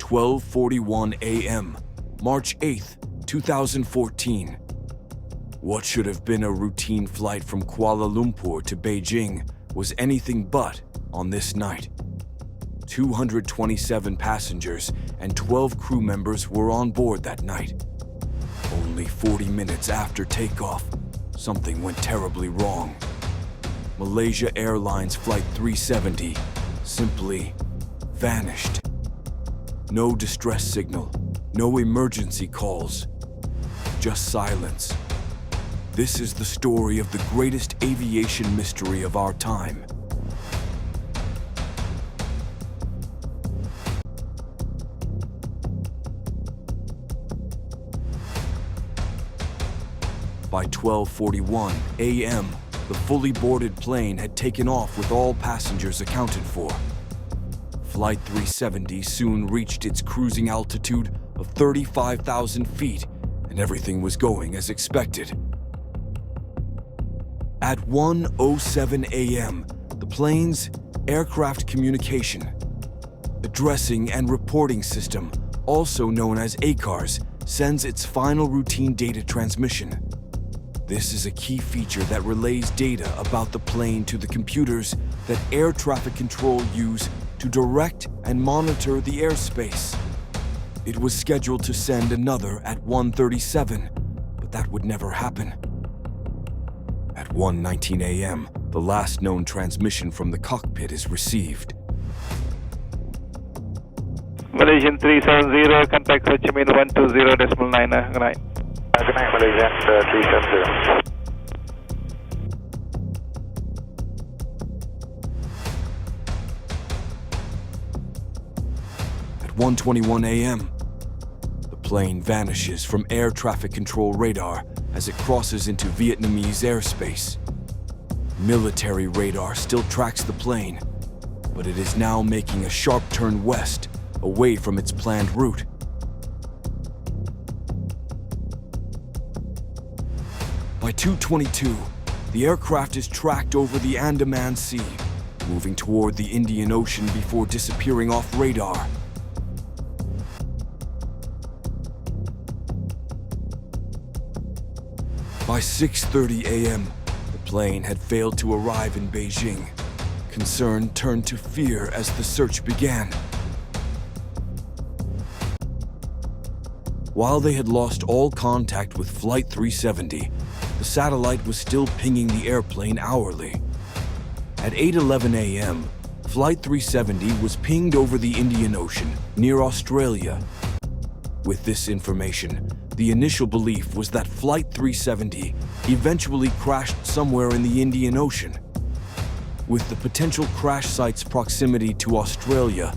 12:41 a.m., March 8, 2014. What should have been a routine flight from Kuala Lumpur to Beijing was anything but on this night. 227 passengers and 12 crew members were on board that night. Only 40 minutes after takeoff, something went terribly wrong. Malaysia Airlines Flight 370 simply vanished. No distress signal, no emergency calls, just silence. This is the story of the greatest aviation mystery of our time. By 12:41 a.m., the fully boarded plane had taken off with all passengers accounted for. Flight 370 soon reached its cruising altitude of 35,000 feet, and everything was going as expected. At 1:07 a.m., the plane's aircraft communication, addressing and reporting system, also known as ACARS, sends its final routine data transmission. This is a key feature that relays data about the plane to the computers that air traffic control use to direct and monitor the airspace. It was scheduled to send another at 1:37, but that would never happen. At 1:19 a.m., the last known transmission from the cockpit is received. Malaysian 370, contact Ho Chi Minh 120.9. Good night. Good night, Malaysian 370. At 1:21 a.m., the plane vanishes from air traffic control radar as it crosses into Vietnamese airspace. Military radar still tracks the plane, but it is now making a sharp turn west, away from its planned route. By 2:22, the aircraft is tracked over the Andaman Sea, moving toward the Indian Ocean before disappearing off radar. By 6:30 a.m., the plane had failed to arrive in Beijing. Concern turned to fear as the search began. While they had lost all contact with Flight 370, the satellite was still pinging the airplane hourly. At 8:11 a.m., Flight 370 was pinged over the Indian Ocean, near Australia. With this information, the initial belief was that Flight 370 eventually crashed somewhere in the Indian Ocean. With the potential crash site's proximity to Australia,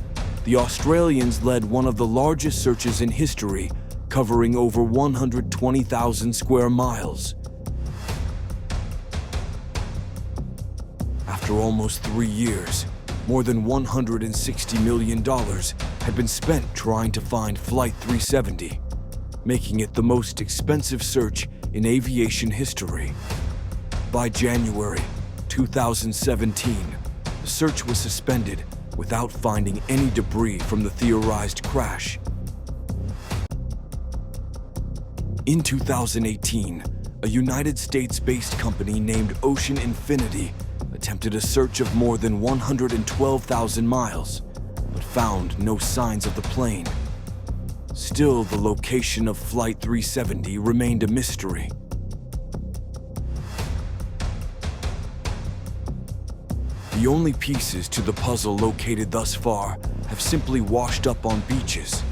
the Australians led one of the largest searches in history, covering over 120,000 square miles. After almost 3 years, more than $160 million had been spent trying to find Flight 370, making it the most expensive search in aviation history. By January 2017, the search was suspended without finding any debris from the theorized crash. In 2018, a United States-based company named Ocean Infinity attempted a search of more than 112,000 miles, but found no signs of the plane. Still, the location of Flight 370 remained a mystery. The only pieces to the puzzle located thus far have simply washed up on beaches.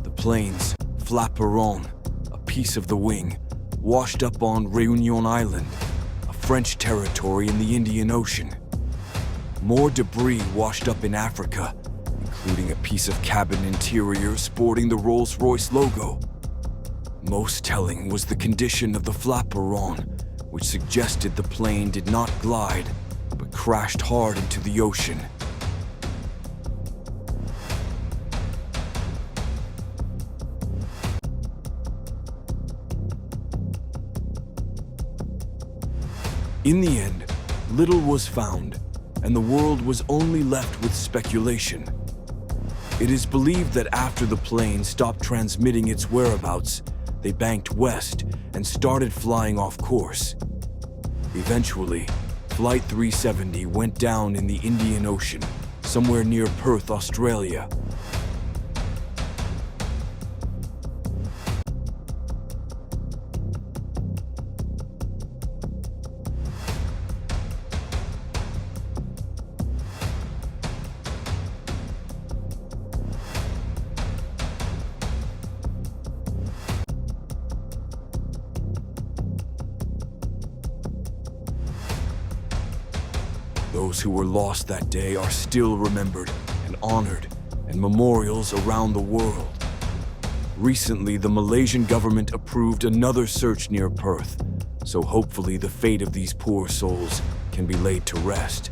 The plane's flaperon, a piece of the wing, washed up on Réunion Island, a French territory in the Indian Ocean. More debris washed up in Africa, including a piece of cabin interior sporting the Rolls-Royce logo. Most telling was the condition of the flaperon, which suggested the plane did not glide, but crashed hard into the ocean. In the end, little was found, and the world was only left with speculation. It is believed that after the plane stopped transmitting its whereabouts, they banked west and started flying off course. Eventually, Flight 370 went down in the Indian Ocean, somewhere near Perth, Australia. Those who were lost that day are still remembered and honored, and memorials around the world. Recently, the Malaysian government approved another search near Perth, so hopefully the fate of these poor souls can be laid to rest.